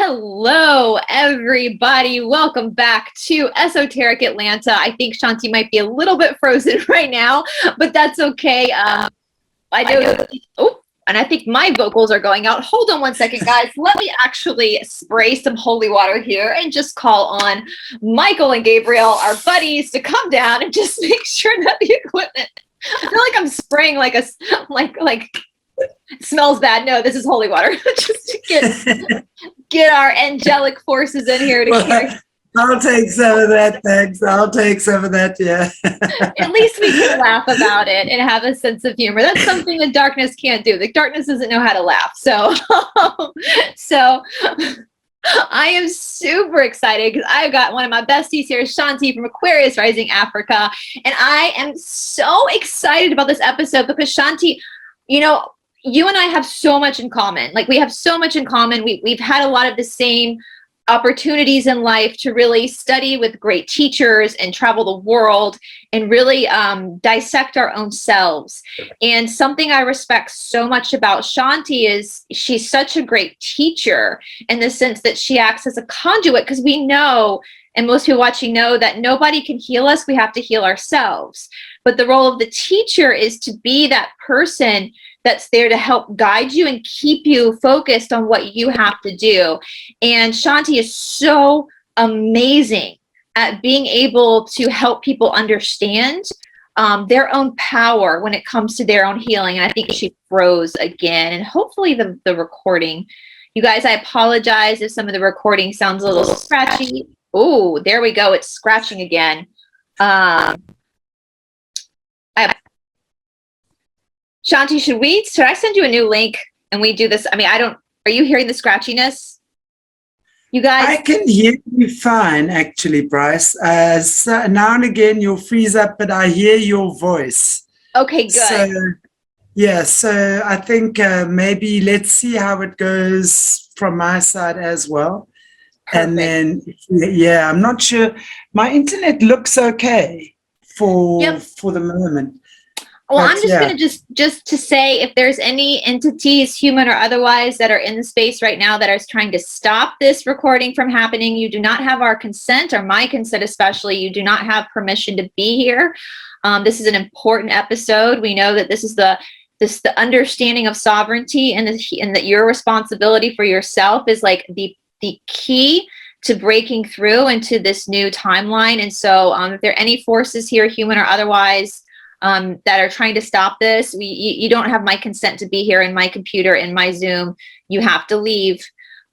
Hello, everybody. Welcome back to Esoteric Atlanta. I think Chanti might be a little bit frozen right now, but that's okay. I know. Oh, and I think my vocals are going out. Hold on one second, guys. Let me actually spray some holy water here and just call on Michael and Gabriel, our buddies, to come down and just make sure that the equipment. I feel like I'm spraying like it smells bad. No, this is holy water. Just to get our angelic forces in here to carry. I'll take some of that, thanks. I'll take some of that, yeah. At least we can laugh about it and have a sense of humor. That's something that darkness can't do. The darkness doesn't know how to laugh. So I am super excited because I've got one of my besties here, Chanti from Aquarius Rising Africa. And I am so excited about this episode because Chanti, you know, you and I have so much in common. Like, we have so much in common. We've had a lot of the same opportunities in life to really study with great teachers and travel the world and really dissect our own selves. And something I respect so much about Chanti is she's such a great teacher in the sense that she acts as a conduit, because we know, and most people watching know, that nobody can heal us. We have to heal ourselves. But the role of the teacher is to be that person that's there to help guide you and keep you focused on what you have to do. And Chanti is so amazing at being able to help people understand their own power when it comes to their own healing. And I think she froze again, and hopefully the recording. You guys, I apologize if some of the recording sounds a little scratchy. Oh, there we go. It's scratching again. Chanti, should I send you a new link and we do this? I mean, are you hearing the scratchiness? You guys? I can hear you fine, actually, Bryce. So now and again, you'll freeze up, but I hear your voice. Okay, good. So I think maybe let's see how it goes from my side as well. Perfect. And then, yeah, I'm not sure. My internet looks okay for the moment. Well, I'm just going to just to say, if there's any entities, human or otherwise, that are in the space right now that are trying to stop this recording from happening, you do not have our consent, or my consent especially. You do not have permission to be here. This is an important episode. We know that this is the understanding of sovereignty, and that your responsibility for yourself is like the key to breaking through into this new timeline. And so if there are any forces here, human or otherwise, that are trying to stop this, you don't have my consent to be here in my computer, in my Zoom. You have to leave.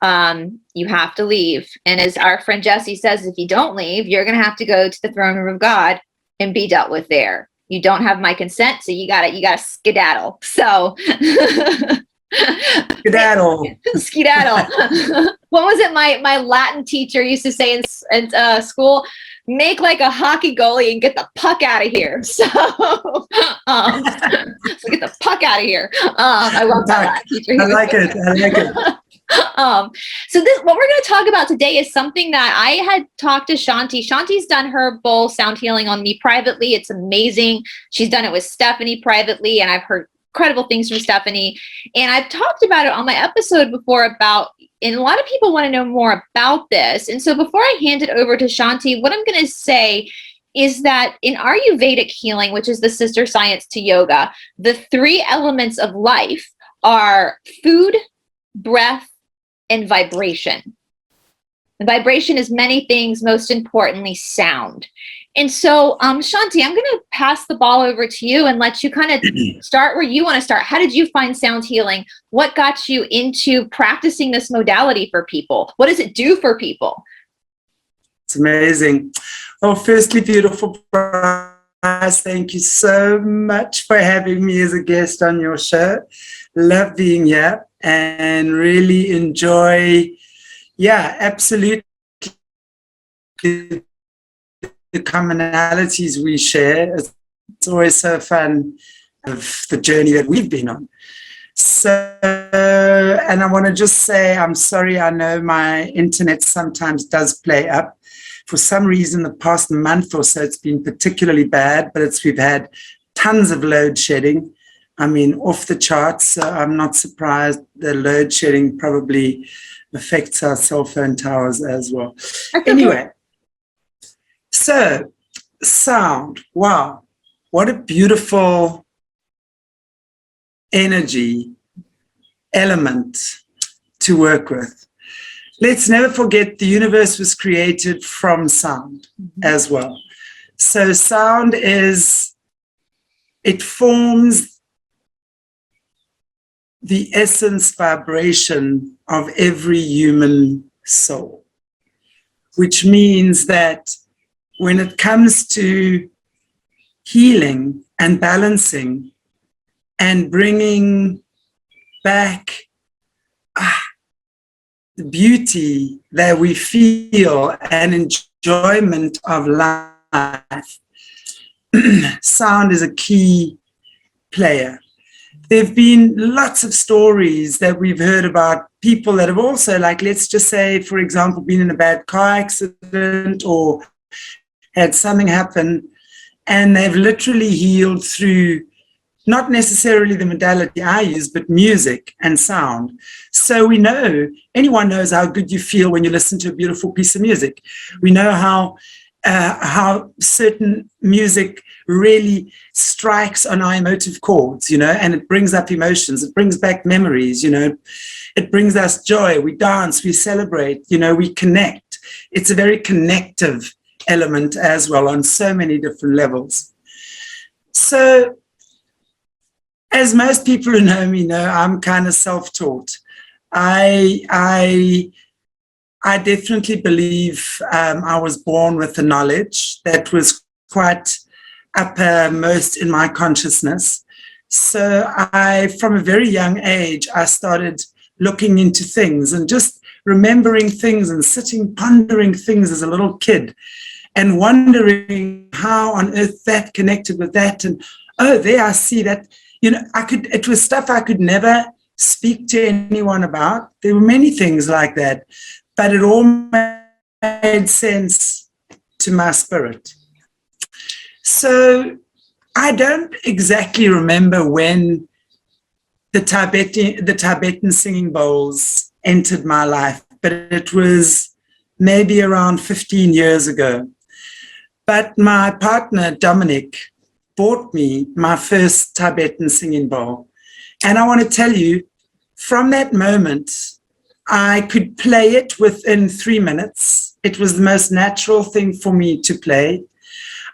You have to leave. And as our friend Jesse says, if you don't leave, you're going to have to go to the throne room of God and be dealt with there. You don't have my consent, so you gotta skedaddle. So skedaddle. What was it my Latin teacher used to say in school? Make like a hockey goalie and get the puck out of here. So, so get the puck out of here. I love that teacher. I like it. So what we're going to talk about today is something that I had talked to Chanti. Chanti's done her bowl sound healing on me privately. It's amazing. She's done it with Stephanie privately, and I've heard incredible things from Stephanie. And I've talked about it on my episode before and a lot of people want to know more about this. And so before I hand it over to Chanti, what I'm going to say is that in Ayurvedic healing, which is the sister science to yoga, the three elements of life are food, breath, and vibration. The vibration is many things, most importantly, sound. And so, Chanti, I'm going to pass the ball over to you and let you kind of start where you want to start. How did you find sound healing? What got you into practicing this modality for people? What does it do for people? It's amazing. Oh, firstly, beautiful Bryce, thank you so much for having me as a guest on your show. Love being here and really enjoy, absolutely, the commonalities we share. It's always so fun of the journey that we've been on. So, and I want to just say, I'm sorry, I know my internet sometimes does play up. For some reason, the past month or so, it's been particularly bad, but we've had tons of load shedding. I mean, off the charts. So I'm not surprised the load shedding probably affects our cell phone towers as well. Anyway, so sound, wow, what a beautiful energy element to work with. Let's never forget the universe was created from sound as well. So sound it forms the essence vibration of every human soul, which means that when it comes to healing and balancing and bringing back the beauty that we feel and enjoyment of life, sound is a key player. There have been lots of stories that we've heard about people that have also, like, let's just say, for example, been in a bad car accident or had something happen, and they've literally healed through not necessarily the modality I use, but music and sound. So we know, anyone knows how good you feel when you listen to a beautiful piece of music. We know how certain music really strikes on our emotive chords, you know, and it brings up emotions, it brings back memories, you know, it brings us joy, we dance, we celebrate, you know, we connect. It's a very connective element as well on so many different levels. So, as most people who know me know, I'm kind of self-taught. I definitely believe I was born with the knowledge that was quite uppermost in my consciousness. So from a very young age, I started looking into things and just remembering things and sitting, pondering things as a little kid and wondering how on earth that connected with that. And, oh, there I see that. You know, it was stuff I could never speak to anyone about. There were many things like that, but it all made sense to my spirit. So I don't exactly remember when the Tibetan singing bowls entered my life, but it was maybe around 15 years ago. But my partner, Dominic, bought me my first Tibetan singing bowl. And I want to tell you, from that moment, I could play it within 3 minutes. It was the most natural thing for me to play.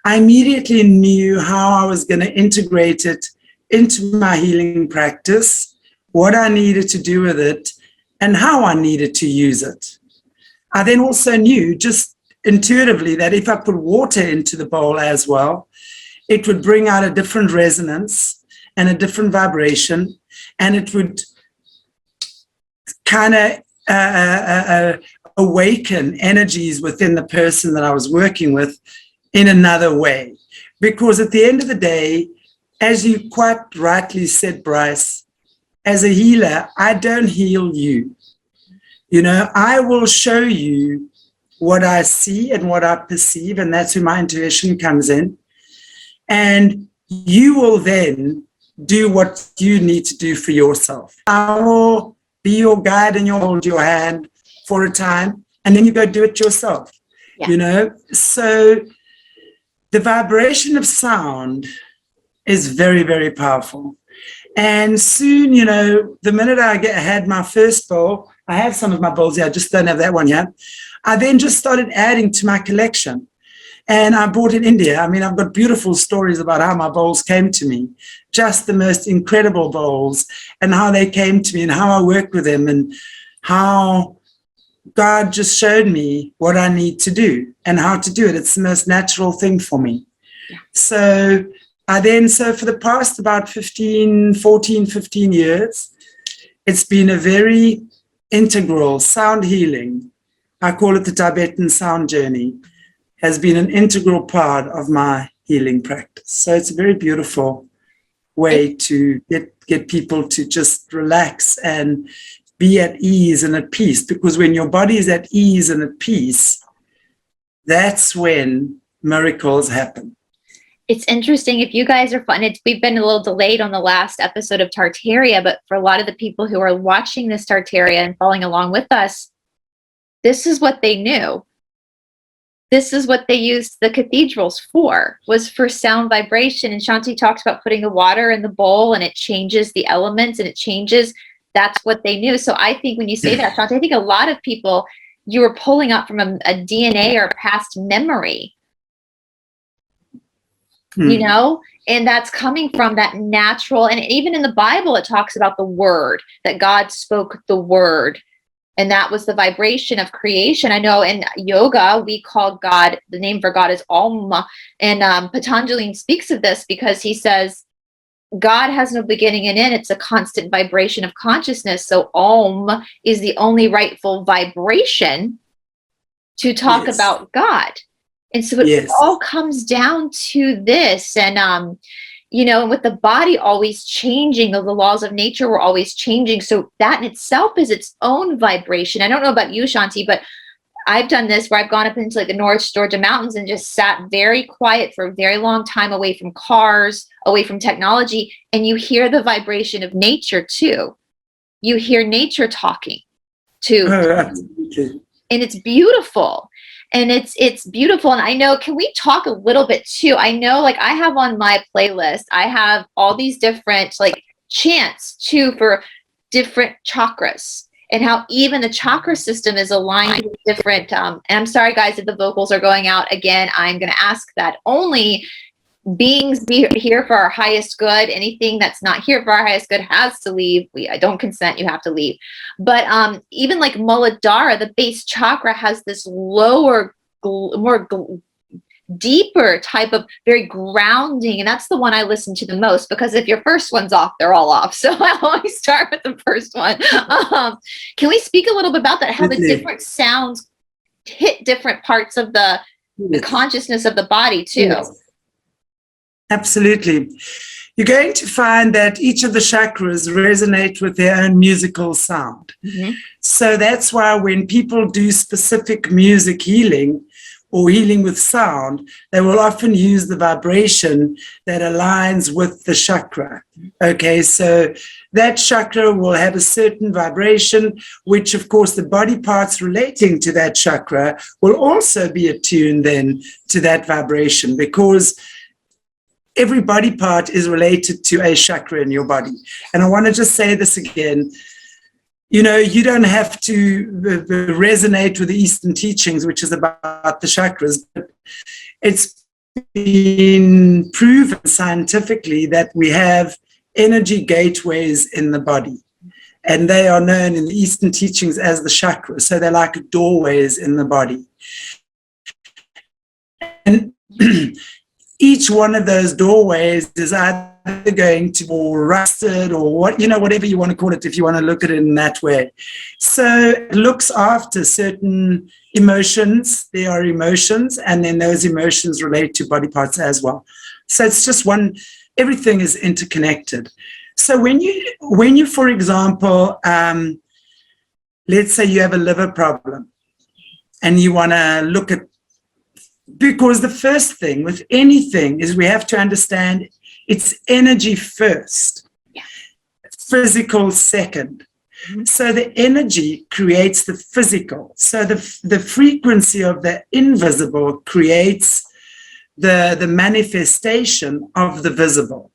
I immediately knew how I was going to integrate it into my healing practice, what I needed to do with it, and how I needed to use it. I then also knew just intuitively that if I put water into the bowl as well, it would bring out a different resonance and a different vibration, and it would kind of awaken energies within the person that I was working with in another way. Because at the end of the day, as you quite rightly said, Bryce, as a healer, I don't heal you. You know, I will show you what I see and what I perceive, and that's where my intuition comes in. And you will then do what you need to do for yourself. I will be your guide and you'll hold your hand for a time, and then you go do it yourself. Yeah. You know, so the vibration of sound is very, very powerful. And soon, you know, the minute I had my first bowl, I have some of my bowls here, I just don't have that one yet. I then just started adding to my collection. And I bought in India. I mean, I've got beautiful stories about how my bowls came to me, just the most incredible bowls, and how they came to me and how I work with them and how God just showed me what I need to do and how to do it. It's the most natural thing for me. Yeah. So for the past about 15 years, it's been a very integral sound healing. I call it the Tibetan sound journey. Has been an integral part of my healing practice. So it's a very beautiful way to get people to just relax and be at ease and at peace. Because when your body is at ease and at peace, that's when miracles happen. It's interesting. If you guys are fun, we've been a little delayed on the last episode of Tartaria, but for a lot of the people who are watching this Tartaria and following along with us, this is what they knew. This is what they used the cathedrals for, was for sound vibration. And Chanti talks about putting the water in the bowl and it changes the elements and it changes. That's what they knew. So I think when you say that, Chanti, I think a lot of people, you were pulling up from a DNA or a past memory, you know, and that's coming from that natural. And even in the Bible, it talks about the word, that God spoke the word. And that was the vibration of creation. I know in yoga, we call God, the name for God is Om. And Patanjali speaks of this because he says, God has no beginning and end. It's a constant vibration of consciousness. So Om is the only rightful vibration to talk about God. And so it all comes down to this. And, you know, with the body always changing, the laws of nature were always changing. So that in itself is its own vibration. I don't know about you, Chanti, but I've done this where I've gone up into like the North Georgia mountains and just sat very quiet for a very long time, away from cars, away from technology. And you hear the vibration of nature too. You hear nature talking too. And it's beautiful. And it's beautiful. And I know, can we talk a little bit too? I know, like, I have on my playlist, I have all these different like chants too for different chakras, and how even the chakra system is aligned with different, and I'm sorry guys if the vocals are going out again. I'm going to ask that only beings be here for our highest good. Anything that's not here for our highest good has to leave. I don't consent, you have to leave. But even like Muladhara, the base chakra, has this lower, deeper type of very grounding, and that's the one I listen to the most, because if your first one's off, they're all off. So I always start with the first one. Can we speak a little bit about that, how the different sounds hit different parts of the consciousness of the body too? Absolutely. You're going to find that each of the chakras resonate with their own musical sound. So that's why when people do specific music healing or healing with sound, they will often use the vibration that aligns with the chakra. Okay, so that chakra will have a certain vibration, which of course the body parts relating to that chakra will also be attuned then to that vibration, because every body part is related to a chakra in your body. And I want to just say this again. You know, you don't have to resonate with the Eastern teachings, which is about the chakras, but it's been proven scientifically that we have energy gateways in the body. And they are known in the Eastern teachings as the chakras. So they're like doorways in the body. And each one of those doorways is either going to be rusted or what, you know, whatever you want to call it, if you want to look at it in that way. So it looks after certain emotions. There are emotions, and then those emotions relate to body parts as well. So it's just one, everything is interconnected. So when you, for example, let's say you have a liver problem and you want to look at, because the first thing with anything is we have to understand it's energy first, physical second. So the energy creates the physical. So the frequency of the invisible creates the manifestation of the visible.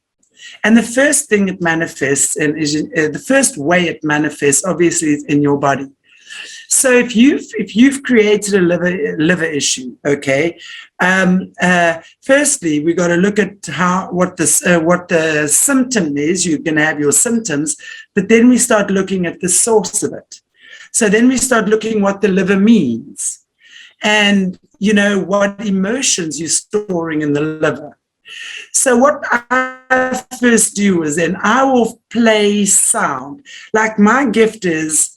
And the first thing it manifests in is the first way it manifests, obviously, is in your body. So if you've created a liver issue, okay, firstly we got to look at what the symptom is. You can have your symptoms, but then we start looking at the source of it. So then we start looking what the liver means, and you know what emotions you're storing in the liver. So what I first do is then I will play sound. Like my gift is,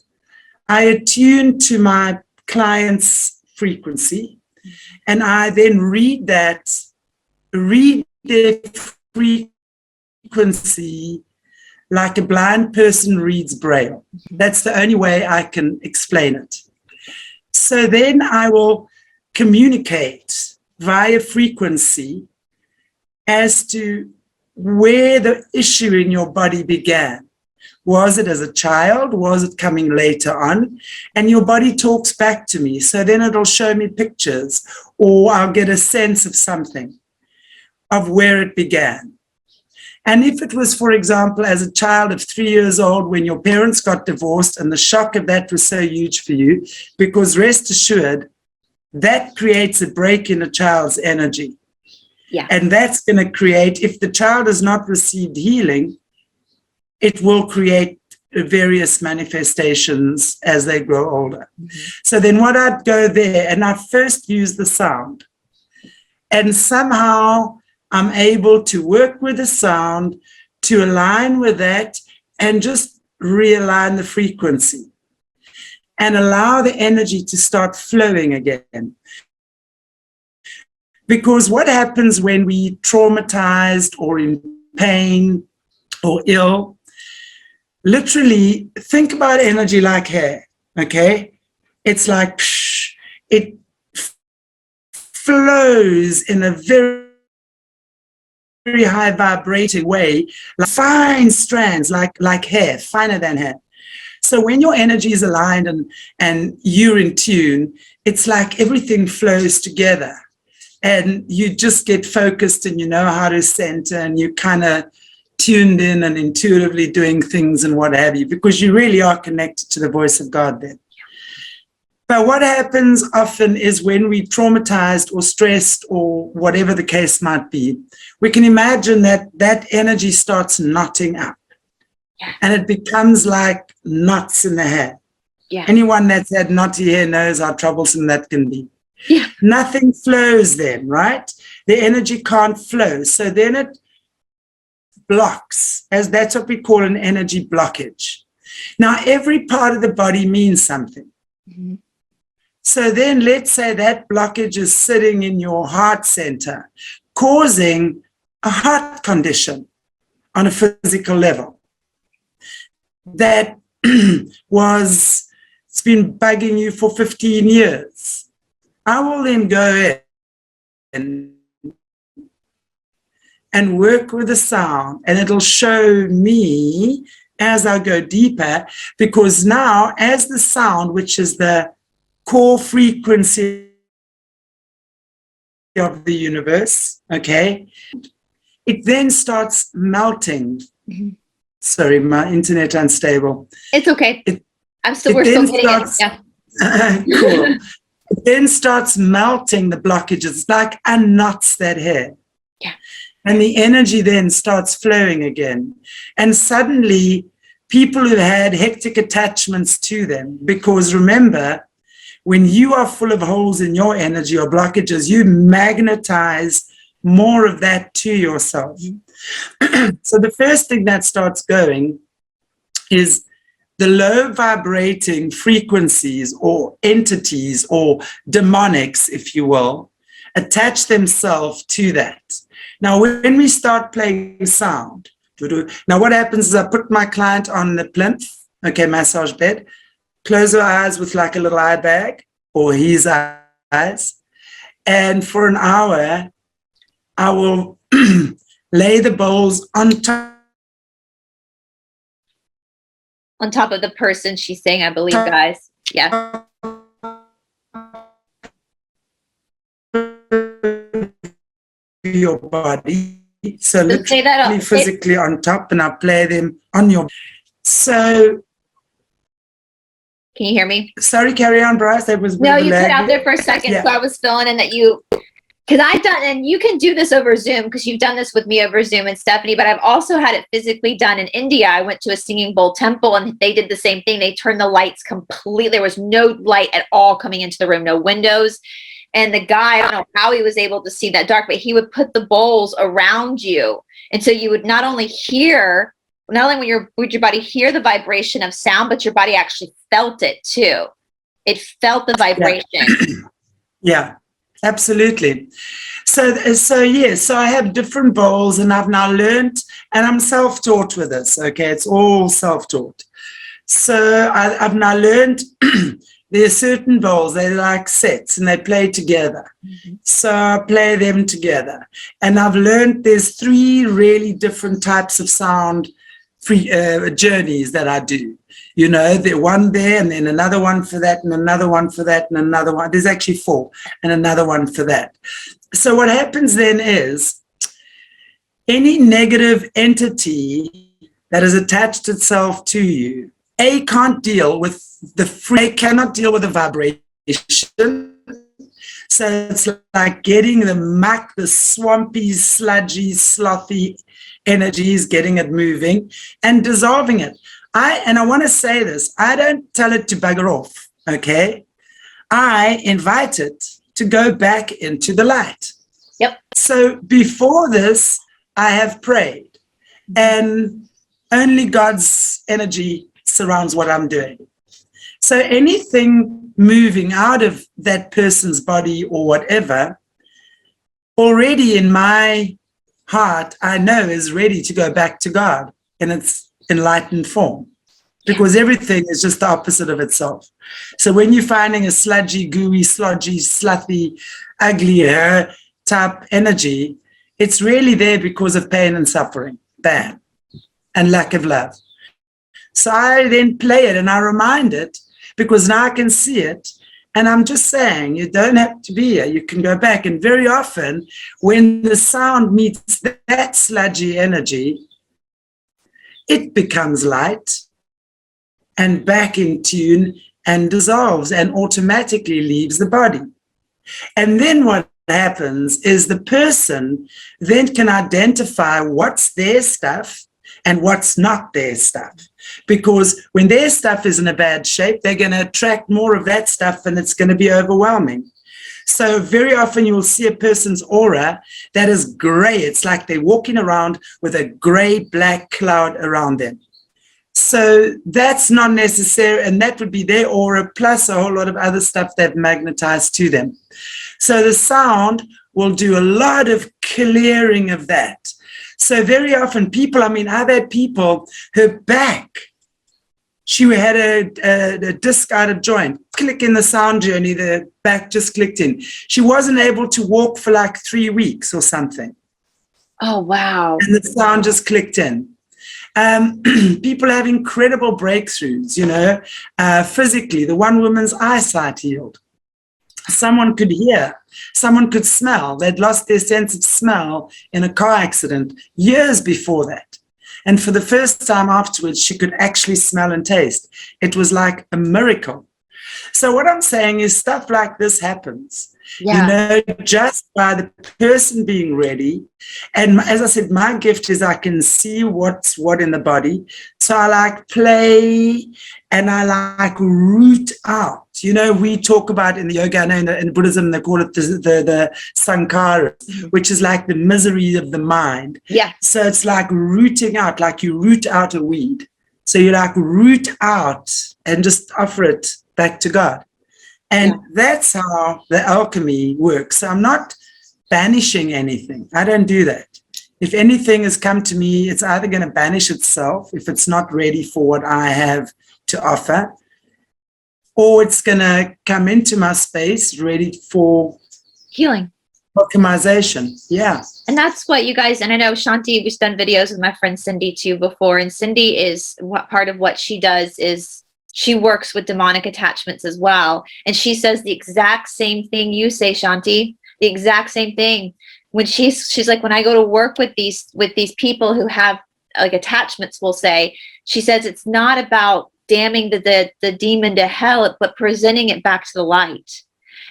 I attune to my client's frequency, and I then read their frequency like a blind person reads Braille. That's the only way I can explain it. So then I will communicate via frequency as to where the issue in your body began. Was it as a child? Was it coming later on? And your body talks back to me. So then it'll show me pictures, or I'll get a sense of something, of where it began. And if it was, for example, as a child of 3 years old, when your parents got divorced and the shock of that was so huge for you, because rest assured, that creates a break in a child's energy. Yeah. And that's going to create, if the child has not received healing, it will create various manifestations as they grow older. Mm-hmm. So then what I'd go there, and I first use the sound. And somehow I'm able to work with the sound to align with that and just realign the frequency and allow the energy to start flowing again. Because what happens when we traumatized or in pain or ill, literally think about energy like hair, okay? It's like, it flows in a very high vibrating way, like fine strands, like hair, finer than hair. So when your energy is aligned and you're in tune, it's like everything flows together and you just get focused and you know how to center and you kind of tuned in and intuitively doing things and what have you, because you really are connected to the voice of God then. But what happens often is when we're traumatized or stressed or whatever the case might be, we can imagine that that energy starts knotting up. Yeah. And it becomes like knots in the hair. Yeah. Anyone that's had knotty hair knows how troublesome that can be. Yeah. Nothing flows then, right? The energy can't flow. So then it blocks, as that's what we call an energy blockage. Now, every part of the body means something. Mm-hmm. So then let's say that blockage is sitting in your heart center, causing a heart condition on a physical level. That it's been bugging you for 15 years. I will then go in and work with the sound, and it'll show me as I go deeper, because now as the sound, which is the core frequency of the universe, okay, it then starts melting. Mm-hmm. Sorry, my internet unstable. It's okay. We're still getting it. Yeah. Cool. It then starts melting the blockages. It's like unknots that hair. Yeah. And the energy then starts flowing again. And suddenly people who had hectic attachments to them, because remember, when you are full of holes in your energy or blockages, you magnetize more of that to yourself. So the first thing that starts going is the low vibrating frequencies or entities or demonics, if you will, attach themselves to that. Now, when we start playing sound, now what happens is I put my client on the plinth, okay, massage bed, close her eyes with like a little eye bag or his eyes, and for an hour, I will lay the bowls on top of the person she's saying, I believe, guys. Yeah. Your body. So literally physically on top, and I play them on your. So. Can you hear me? Sorry, carry on, Bryce. That was no, you cut out there for a second, yeah. So I was filling in that you. Because I've done, and you can do this over Zoom because you've done this with me over Zoom and Stephanie, but I've also had it physically done in India. I went to a singing bowl temple and they did the same thing. They turned the lights completely. There was no light at all coming into the room, no windows. And the guy, I don't know how he was able to see that dark, but he would put the bowls around you. And so you would not only when would your body hear the vibration of sound, but your body actually felt it too. It felt the vibration. Yeah. Absolutely. So I have different bowls, and I've now learned, and I'm self-taught with this. Okay, it's all self-taught. So I've now learned there are certain bowls, they're like sets and they play together. Mm-hmm. So I play them together, and I've learned there's 3 really different types of sound free journeys that I do. You know, the one there and then another one for that and another one for that and another one. There's actually 4 and another one for that. So what happens then is any negative entity that has attached itself to you, can't deal with cannot deal with the vibration. So it's like getting the muck, the swampy, sludgy, slothy energies, getting it moving and dissolving it. I want to say this, I don't tell it to bugger off, okay? I invite it to go back into the light. Yep. So before this, I have prayed, and only God's energy surrounds what I'm doing. So anything moving out of that person's body or whatever, already in my heart, I know is ready to go back to God in its enlightened form, because everything is just the opposite of itself. So when you're finding a sludgy, gooey, sludgy, sluthy, ugly type energy, it's really there because of pain and suffering, bad, and lack of love. So I then play it and I remind it, because now I can see it. And I'm just saying, you don't have to be here. You can go back. And very often, when the sound meets that sludgy energy, it becomes light and back in tune and dissolves and automatically leaves the body. And then what happens is the person then can identify what's their stuff and what's not their stuff. Because when their stuff is in a bad shape, they're going to attract more of that stuff and it's going to be overwhelming. So very often you will see a person's aura that is gray. It's like they're walking around with a gray black cloud around them. So that's not necessary, and that would be their aura plus a whole lot of other stuff that magnetized to them. So the sound will do a lot of clearing of that. So very often people, I've had people, her back, she had a disc out of joint, click in the sound journey, the back just clicked in. She wasn't able to walk for like 3 weeks or something. Oh, wow. And the sound just clicked in. People have incredible breakthroughs, physically. The one woman's eyesight healed. Someone could hear, someone could smell. They'd lost their sense of smell in a car accident years before that. And for the first time afterwards, she could actually smell and taste. It was like a miracle. So what I'm saying is stuff like this happens, just by the person being ready. And as I said, my gift is I can see what's what in the body. So I like play and I like root out. We talk about in the yoga, I know in Buddhism, they call it the sankhara, which is like the misery of the mind. Yeah. So it's like rooting out, like you root out a weed. So you like root out and just offer it back to God. And that's how the alchemy works. So I'm not banishing anything. I don't do that. If anything has come to me, it's either going to banish itself if it's not ready for what I have to offer, or it's going to come into my space ready for healing, optimization. Yeah. And that's what you guys, and I know Chanti, we've done videos with my friend Cindy too before, and Cindy is part of what she does is she works with demonic attachments as well. And she says the exact same thing you say, Chanti, the exact same thing. When she's like, when I go to work with these people who have like attachments, we'll say, she says it's not about damning the demon to hell, but presenting it back to the light.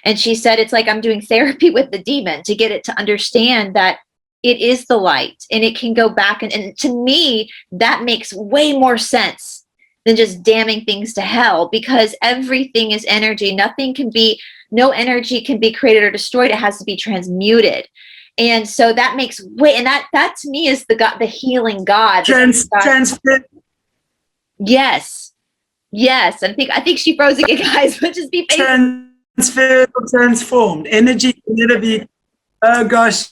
And she said, it's like I'm doing therapy with the demon to get it to understand that it is the light and it can go back. And to me, that makes way more sense than just damning things to hell, because everything is energy. No energy can be created or destroyed. It has to be transmuted. And so that makes way, and that to me is the healing God. Transfer. Yes. I think she froze again, guys. But just be patient. Transferred or transformed. Energy can never be. Oh gosh.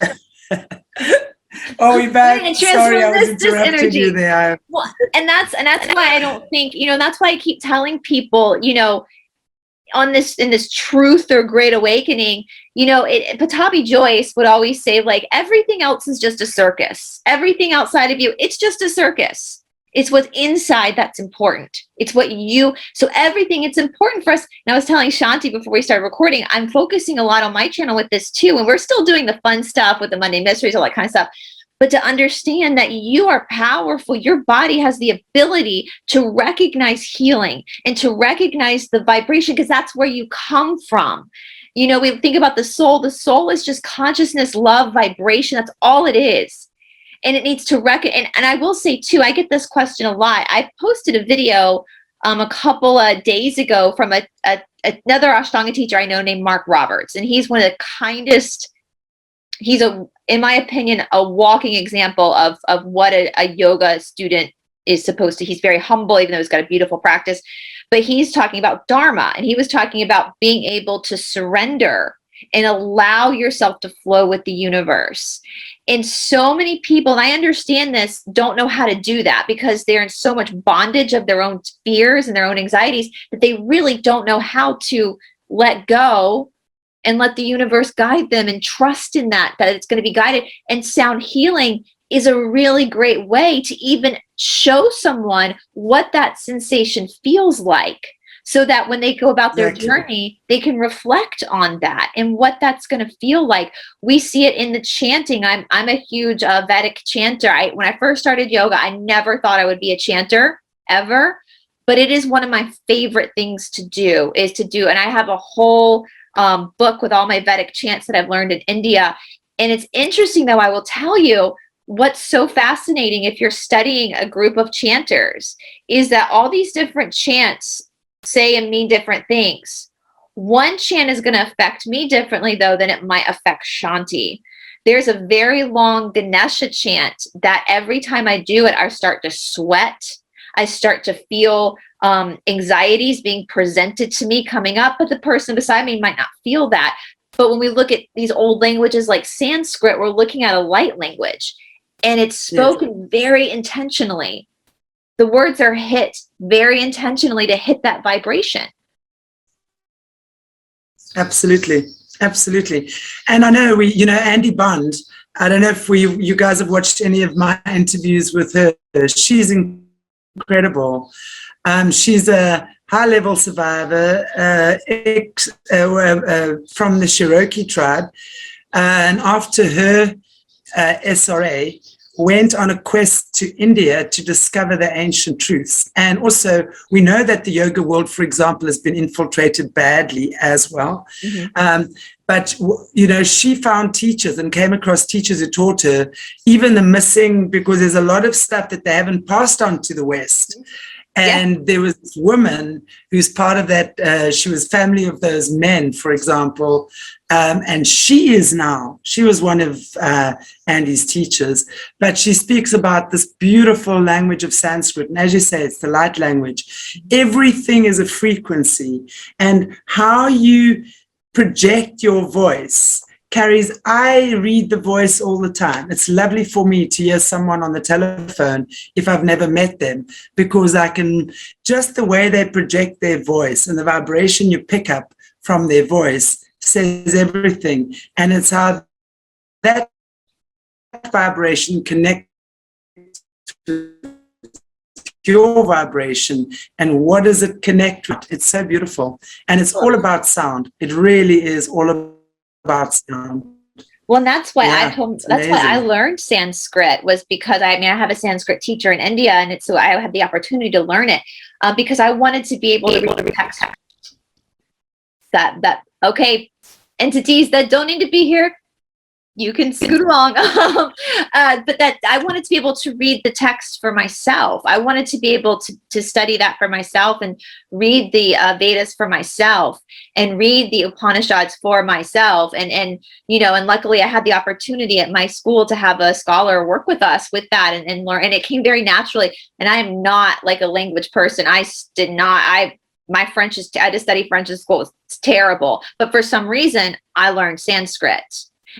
Oh, we back. Sorry, I was interrupting you there. Well, and that's why I don't think, that's why I keep telling people, in this truth or great awakening, Patabi Joyce would always say, like, everything else is just a circus. Everything outside of you, it's just a circus. It's what's inside that's important. It's what you, so everything, it's important for us. And I was telling Chanti before we started recording, I'm focusing a lot on my channel with this too. And we're still doing the fun stuff with the Monday mysteries, all that kind of stuff. But to understand that you are powerful, your body has the ability to recognize healing and to recognize the vibration, because that's where you come from. You know, we think about the soul. The soul is just consciousness, love, vibration. That's all it is. And it needs to and I will say too, I get this question a lot. I posted a video a couple of days ago from another Ashtanga teacher I know named Mark Roberts. And he's one of the kindest, he's in my opinion, a walking example of what a yoga student is supposed to. He's very humble, even though he's got a beautiful practice. But he's talking about Dharma, and he was talking about being able to surrender and allow yourself to flow with the universe. And so many people, and I understand this, don't know how to do that because they're in so much bondage of their own fears and their own anxieties that they really don't know how to let go and let the universe guide them and trust in that it's going to be guided. And sound healing is a really great way to even show someone what that sensation feels like, so that when they go about their journey, they can reflect on that and what that's going to feel like. We see it in the chanting. I'm a huge Vedic chanter. When I first started yoga, I never thought I would be a chanter ever, but it is one of my favorite things to do, and I have a whole book with all my Vedic chants that I've learned in India. And it's interesting, though, I will tell you, what's so fascinating if you're studying a group of chanters is that all these different chants say and mean different things. One chant is going to affect me differently, though, than it might affect Chanti. There's a very long Ganesha chant that every time I do it, I start to sweat. I start to feel anxieties being presented to me coming up, but the person beside me might not feel that. But when we look at these old languages like Sanskrit, we're looking at a light language, and it's spoken very intentionally. The words are hit very intentionally to hit that vibration. Absolutely. Absolutely. And I know Andy Bond, I don't know if you guys have watched any of my interviews with her. She's incredible. She's a high-level survivor from the Cherokee tribe. And after her SRA, went on a quest to India to discover the ancient truths. And also, we know that the yoga world, for example, has been infiltrated badly as well. Mm-hmm. But she found teachers and came across teachers who taught her even the missing, because there's a lot of stuff that they haven't passed on to the West. And there was this woman who's part of that. She was family of those men, for example. And she was one of Andy's teachers, but she speaks about this beautiful language of Sanskrit. And as you say, it's the light language. Everything is a frequency, and how you project your voice carries. I read the voice all the time. It's lovely for me to hear someone on the telephone if I've never met them, because I can, just the way they project their voice and the vibration you pick up from their voice says everything. And it's how that vibration connects to your vibration, and what does it connect with? It's so beautiful. And it's all about sound. It really is all about sound. Well, and that's why I learned Sanskrit, was because I have a Sanskrit teacher in India, and so I had the opportunity to learn it because I wanted to be able to read the text. Okay, entities that don't need to be here, you can scoot along. But that I wanted to be able to read the text for myself. I wanted to be able to study that for myself and read the Vedas for myself and read the Upanishads for myself. And luckily I had the opportunity at my school to have a scholar work with us with that and learn. And it came very naturally. And I am not like a language person. My French I had to study French in school. It's terrible. But for some reason, I learned Sanskrit.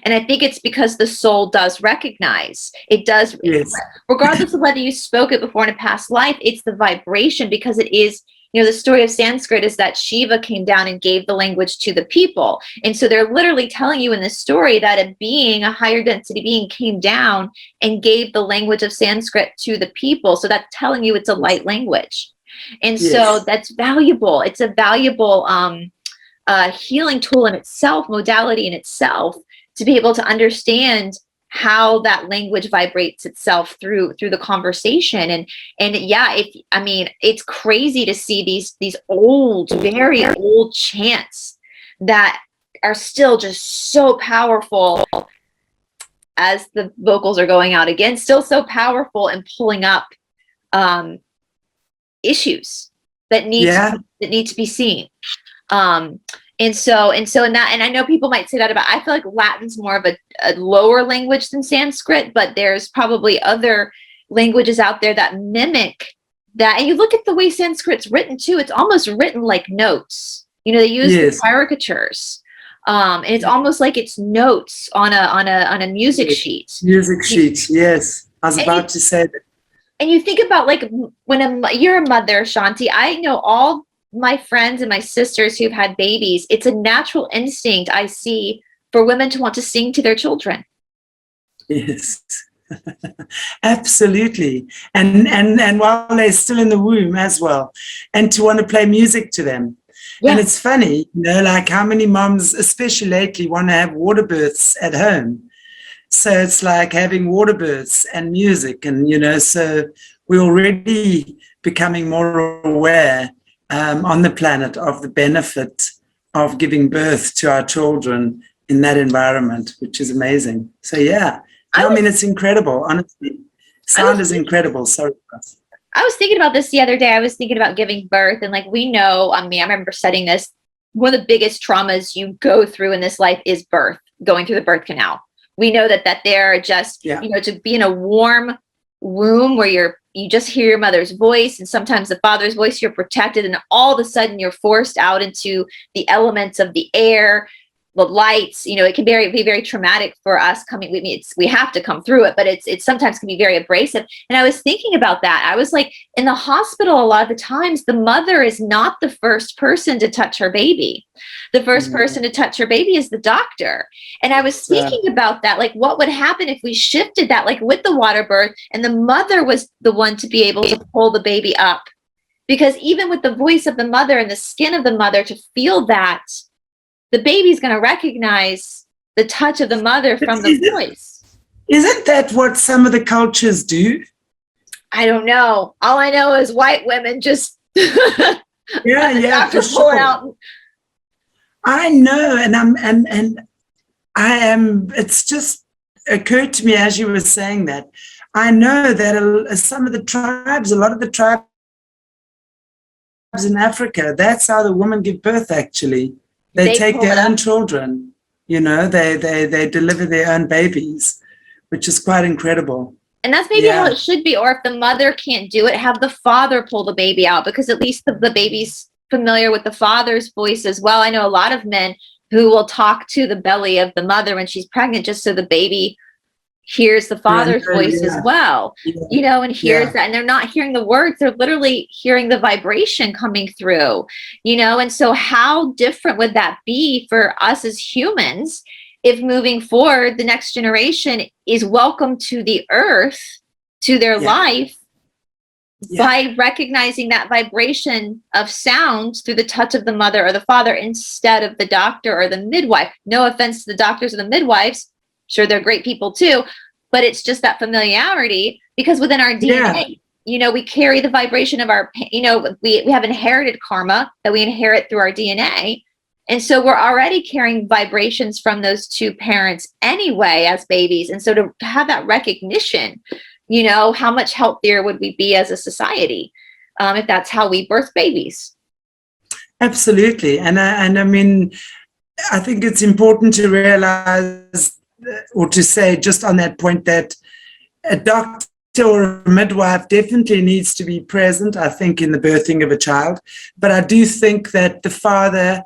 And I think it's because the soul does recognize. It does, yes. Regardless of whether you spoke it before in a past life, it's the vibration, because it is the story of Sanskrit is that Shiva came down and gave the language to the people. And so they're literally telling you in this story that a being, a higher density being, came down and gave the language of Sanskrit to the people. So that's telling you it's a light language. And so that's valuable. It's a valuable healing tool in itself, modality in itself, to be able to understand how that language vibrates itself through the conversation. And yeah, it's crazy to see these old, very old chants that are still just so powerful as the vocals are going out again, still so powerful and pulling up issues that need to be seen. And I know people might say that about, I feel like Latin's more of a lower language than Sanskrit, but there's probably other languages out there that mimic that. And you look at the way Sanskrit's written too, it's almost written like notes. They use the caricatures. And it's almost like it's notes on a music sheet. Music sheet, yes. I was about to say that. And you think about, like, when you're a mother, Chanti, I know all my friends and my sisters who've had babies, it's a natural instinct I see for women to want to sing to their children. Yes, absolutely. And while they're still in the womb as well, and to want to play music to them. Yeah. And it's funny, like how many moms, especially lately, want to have water births at home. So it's like having water births and music, and so we're already becoming more aware on the planet of the benefit of giving birth to our children in that environment, which is amazing. So yeah, it's incredible, honestly. Sound is incredible. Sorry. I was thinking about this the other day. I was thinking about giving birth, and like, we know, I remember studying this, one of the biggest traumas you go through in this life is birth, going through the birth canal. We know that they're just, to be in a warm womb where you just hear your mother's voice and sometimes the father's voice, you're protected, and all of a sudden you're forced out into the elements of the air, the lights. It can be very traumatic for us coming. We have to come through it, but it sometimes can be very abrasive. And I was thinking about that. I was like, in the hospital, a lot of the times the mother is not the first person to touch her baby. The first person to touch her baby is the doctor. And I was thinking about that, like, what would happen if we shifted that, like with the water birth, and the mother was the one to be able to pull the baby up? Because even with the voice of the mother and the skin of the mother, to feel that, the baby's going to recognize the touch of the mother from the voice. Isn't that what some of the cultures do? I don't know. All I know is white women just for sure. Out. I know, and I am. It's just occurred to me as you were saying that. I know that some of the tribes, a lot of the tribes in Africa, that's how the women give birth. Actually, they take their own children. They deliver their own babies, which is quite incredible. And that's maybe how it should be. Or if the mother can't do it, have the father pull the baby out, because at least the baby's familiar with the father's voice as well. I know a lot of men who will talk to the belly of the mother when she's pregnant, just so the baby hears the father's voice as well, and hears that. And they're not hearing the words, they're literally hearing the vibration coming through, and so how different would that be for us as humans if moving forward, the next generation is welcome to the earth, to their life, by recognizing that vibration of sound through the touch of the mother or the father instead of the doctor or the midwife. No offense to the doctors or the midwives. Sure, they're great people too, but it's just that familiarity, because within our DNA, we carry the vibration of our, we have inherited karma that we inherit through our DNA. And so we're already carrying vibrations from those two parents anyway as babies. And so to have that recognition, how much healthier would we be as a society if that's how we birth babies? Absolutely. And I think it's important to realize, or to say just on that point, that a doctor or a midwife definitely needs to be present, I think, in the birthing of a child. But I do think that the father,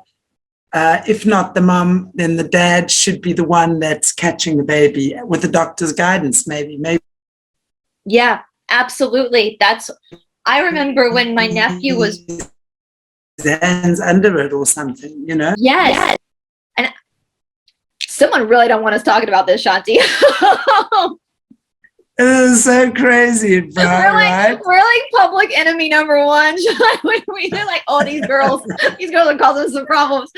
if not the mum, then the dad should be the one that's catching the baby with the doctor's guidance, maybe. Yeah, absolutely. I remember when my nephew was hands under it or something, you know? Yes. And someone really don't want us talking about this, Chanti. It is so crazy, bro, right? We're like public enemy number one. They're like, oh, these girls are causing some problems.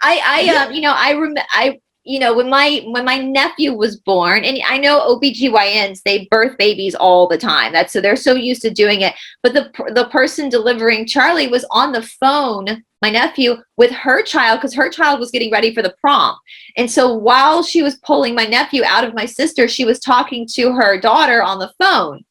When my nephew was born, and I know OBGYNs, they birth babies all the time. So they're so used to doing it. But the person delivering Charlie was on the phone, my nephew, with her child, because her child was getting ready for the prom. And so while she was pulling my nephew out of my sister, she was talking to her daughter on the phone.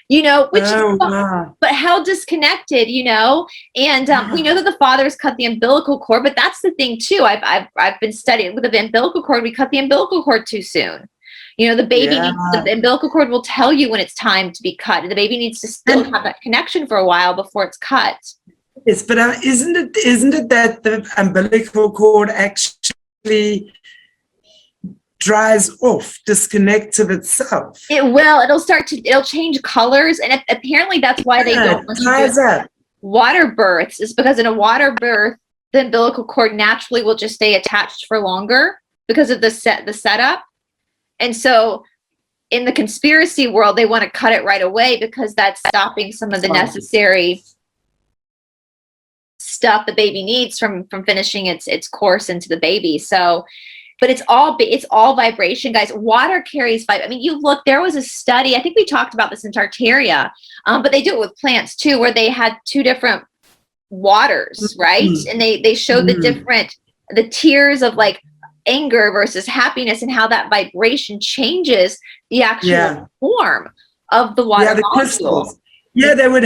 But how disconnected, and we know that the fathers cut the umbilical cord, but that's the thing too. I've been studying with the umbilical cord. We cut the umbilical cord too soon. The baby needs, the umbilical cord will tell you when it's time to be cut. The baby needs to still have that connection for a while before it's cut. Yes, but isn't it that the umbilical cord actually dries off, disconnects of itself? It'll change colors, and apparently that's why they don't do water births, is because in a water birth the umbilical cord naturally will just stay attached for longer because of the setup. And so in the conspiracy world, they want to cut it right away because that's stopping some of the necessary stuff the baby needs from finishing its course into the baby. So but it's all vibration, guys. Water carries vibration. I mean, you look, there was a study, I think we talked about this in Tartaria, but they do it with plants too, where they had two different waters, right? And they showed the tiers of like anger versus happiness and how that vibration changes the actual form of the water molecule. Crystals. Yeah, they would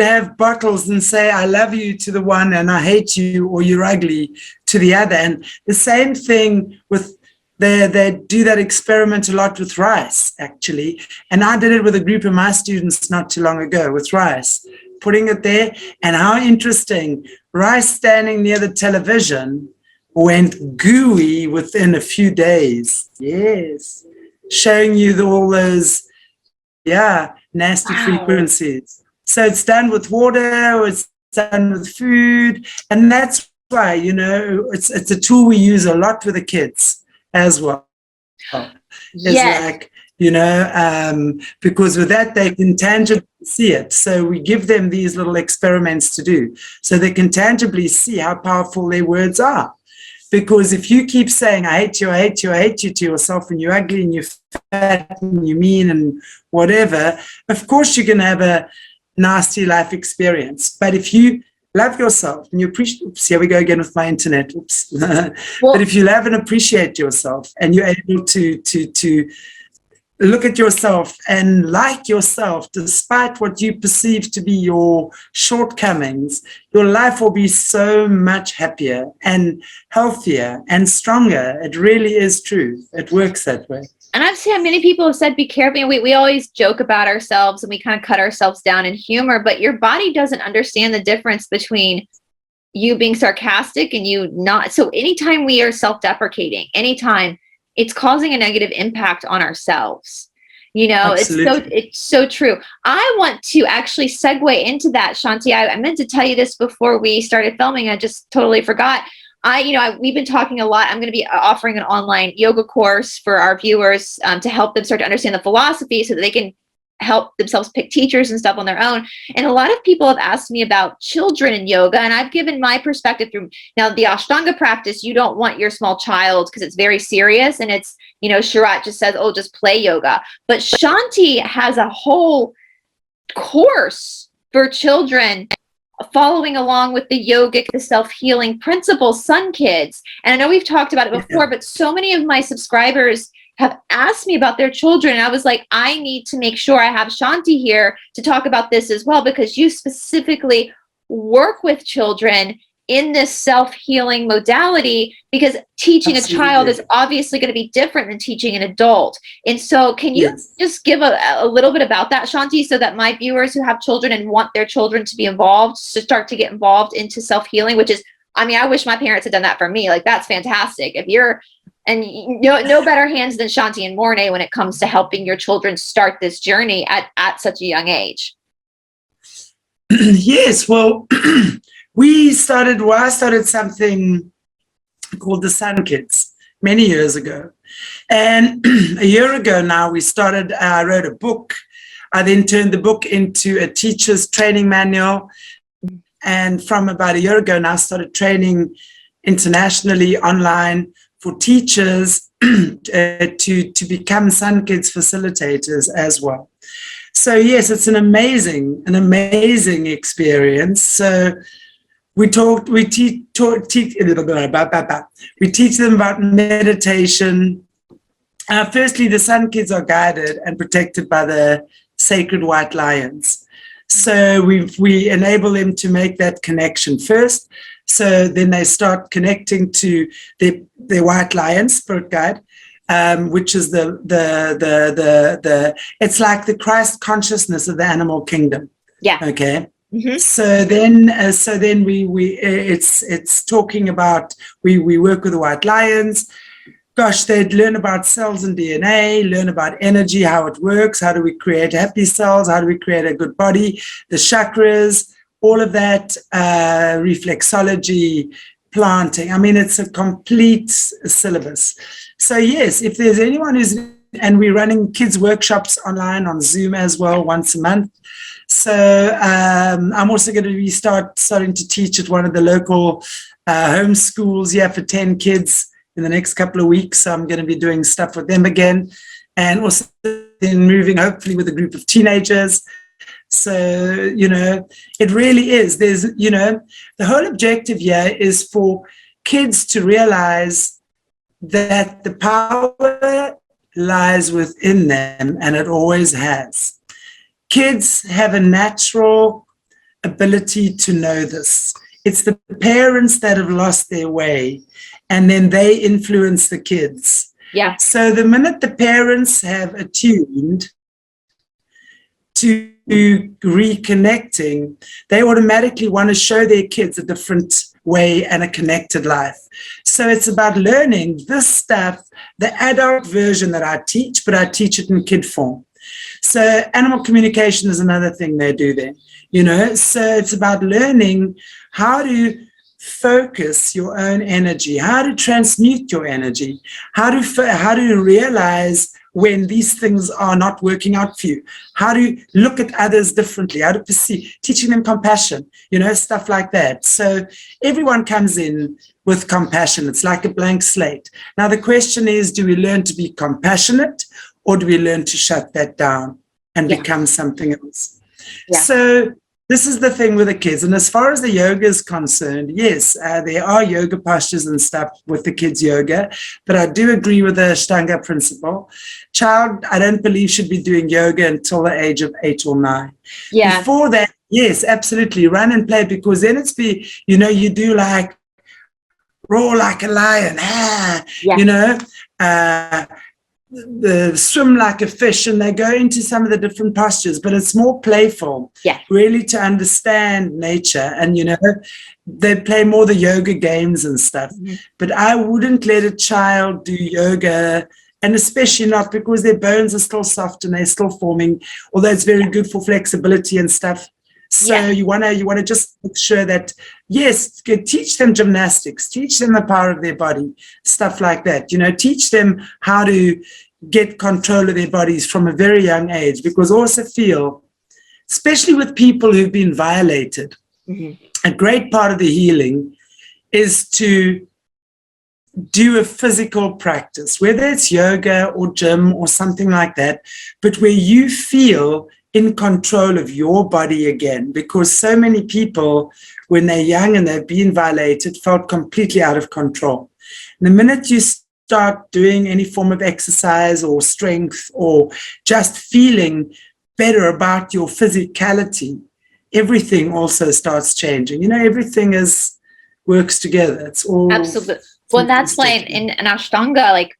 have bottles and say, I love you to the one and I hate you or you're ugly to the other. And the same thing with, they do that experiment a lot with rice, actually. And I did it with a group of my students not too long ago with rice, putting it there. And how interesting, rice standing near the television went gooey within a few days. Yes. Showing you all those, nasty frequencies. So it's done with water, it's done with food, and that's why, it's a tool we use a lot with the kids as well. It's because with that they can tangibly see it. So we give them these little experiments to do so they can tangibly see how powerful their words are. Because if you keep saying, I hate you, I hate you, I hate you to yourself, and you're ugly and you're fat and you're mean and whatever, of course you're going to have a nasty life experience. But if you love yourself and you appreciate, oops, here we go again with my internet, oops. But if you love and appreciate yourself and you're able to look at yourself and like yourself, despite what you perceive to be your shortcomings, your life will be so much happier and healthier and stronger. It really is true. It works that way. And I've seen many people have said, be careful. We always joke about ourselves and we kind of cut ourselves down in humor, but your body doesn't understand the difference between you being sarcastic and you not. So anytime we are self-deprecating, anytime, it's causing a negative impact on ourselves. It's so true. I want to actually segue into that, Chanti. I meant to tell you this before we started filming. I just totally forgot. We've been talking a lot. I'm going to be offering an online yoga course for our viewers to help them start to understand the philosophy so that they can help themselves pick teachers and stuff on their own. And a lot of people have asked me about children in yoga, and I've given my perspective through. Now, the Ashtanga practice, you don't want your small child because it's very serious, and it's, Sharath just says, oh, just play yoga. But Chanti has a whole course for children following along with the yogic, the self-healing principles, Sun Kids. And I know we've talked about it before, but so many of my subscribers have asked me about their children. And I was like, I need to make sure I have Chanti here to talk about this as well, because you specifically work with children in this self-healing modality, because teaching a child is obviously going to be different than teaching an adult. And so can you just give a little bit about that, Chanti, so that my viewers who have children and want their children to be involved, to start to get involved into self-healing, which is, I wish my parents had done that for me. Like, that's fantastic. And no better hands than Chanti and Mornay when it comes to helping your children start this journey at such a young age. Yes, well, I started something called the Sun Kids many years ago. And a year ago now, I wrote a book. I then turned the book into a teacher's training manual. And from about a year ago now, I started training internationally online for teachers to become Sun Kids facilitators as well. So yes, it's an amazing experience. So we teach them about meditation. Firstly, the Sun Kids are guided and protected by the sacred white lions. So we enable them to make that connection first. So then they start connecting to their white lion spirit guide, which is it's like the Christ consciousness of the animal kingdom. Yeah. Okay. Mm-hmm. So then it's talking about we work with the white lions. Gosh, they'd learn about cells and DNA, learn about energy, how it works, how do we create happy cells, how do we create a good body, the chakras, all of that, reflexology, planting. I mean, it's a complete syllabus. So yes, if there's anyone and we're running kids workshops online on Zoom as well once a month. So I'm also going to be starting to teach at one of the local home schools here for 10 kids in the next couple of weeks. So I'm going to be doing stuff with them again, and also then moving hopefully with a group of teenagers. So, it really is. There's, the whole objective here is for kids to realize that the power lies within them, and it always has. Kids have a natural ability to know this. It's the parents that have lost their way, and then they influence the kids. Yeah. So the minute the parents have attuned to reconnecting, they automatically want to show their kids a different way and a connected life. So it's about learning this stuff, the adult version that I teach, but I teach it in kid form. So animal communication is another thing they do there, So it's about learning how to focus your own energy, how to transmute your energy, how to realize when these things are not working out for you, how to look at others differently, how to perceive, teaching them compassion, stuff like that. So everyone comes in with compassion. It's like a blank slate. Now the question is, do we learn to be compassionate, or do we learn to shut that down and become something else? Yeah. So this is the thing with the kids. And as far as the yoga is concerned, yes, there are yoga postures and stuff with the kids' yoga, but I do agree with the Ashtanga principle. Child, I don't believe, should be doing yoga until the age of 8 or 9. Yeah. Before that, yes, absolutely, run and play, because then you do like roar like a lion, swim like a fish, and they go into some of the different postures, but it's more playful, really, to understand nature. And they play more the yoga games and stuff. But I wouldn't let a child do yoga, and especially not because their bones are still soft and they're still forming, although it's very good for flexibility and stuff. So you want to just make sure that, yes, teach them gymnastics, teach them the power of their body, stuff like that. Teach them how to get control of their bodies from a very young age, because I also feel, especially with people who've been violated, a great part of the healing is to do a physical practice, whether it's yoga or gym or something like that, but where you feel in control of your body again, because so many people, when they're young and they've been violated, felt completely out of control. And the minute you start doing any form of exercise or strength or just feeling better about your physicality, everything also starts changing. Everything works together. It's all absolutely. Well, that's why in Ashtanga,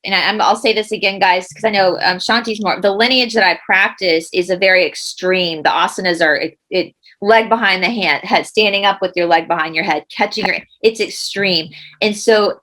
I'll say this again, guys, because I know Chanti's more, the lineage that I practice is a very extreme. The asanas are leg behind the head, standing up with your leg behind your head, catching it's extreme. And so